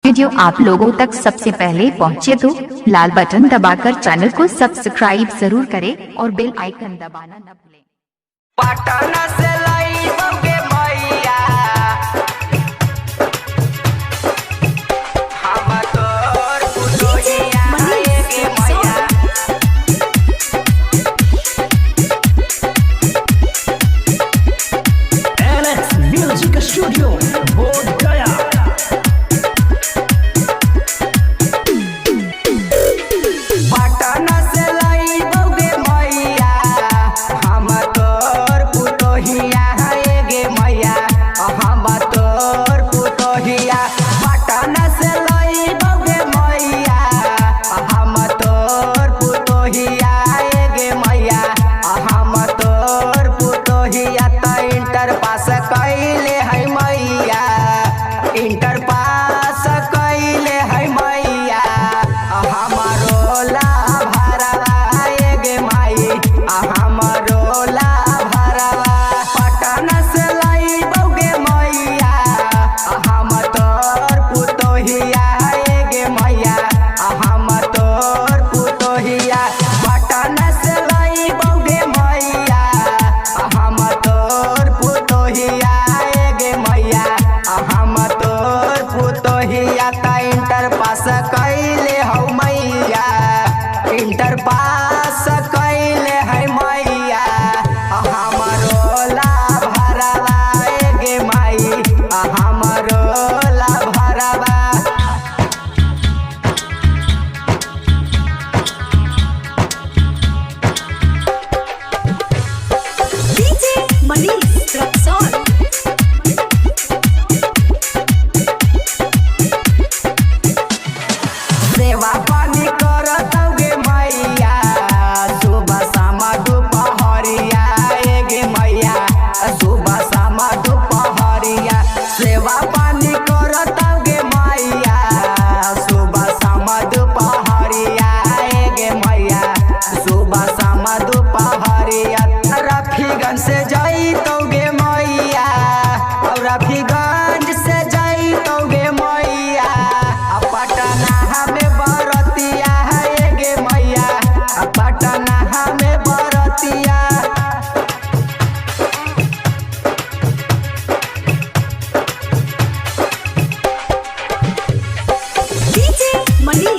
Video आप लोगों तक सबसे पहले पहुंचे तो लाल बटन दबाकर चैनल को सब्सक्राइब जरूर करें और बेल आइकन दबाना न भूलें। पटना से लाई बगे मैया हम तोर पुतोहिया गे मैया। एलेक्स म्यूजिक स्टूडियो बोध गया। पटना से लाई बगे मैया हम तोर पुतोहिया गे मैया। हम तोर पुतोहिया पटना से लाई बगे मैया हम तोर पुतोहिया गे मैया। हम तोर पुतोहिया त इंटर पास कैले है मैया। इंटर पास कैले है मैया। हमारो लाभरवा गे माई हमारो लाभरवा। पटना से लाई बगे मैया हम तोर पुतोहिया गे मैया। हम तोर पुतोहिया पटना से लाई बगे मैया हम तोर पुतोहिया गे मैया। हम तोर पुतोहिया त इंटर पास कैले हौ मैया। इंटर पास कैले है मैया। हमारो लाभरवा गे माई हमारो लाभरवा। DJ Manish Rexon. सेवा पानी करत गे मैया। सुबह शाम दुपहरिया गे मैया। सुबह शाम दुपहरिया सेवा पानी करत गे मैया। सुबह शाम दुपहरिया गे मैया। सुबह शाम दुपहरिया रफीगंज से जाइतो गे मैया। और रफीगंज से जाइतो गे मैया। पटना हमें बरतिया गे मैया। पटना हमें बरतिया। DJ Manish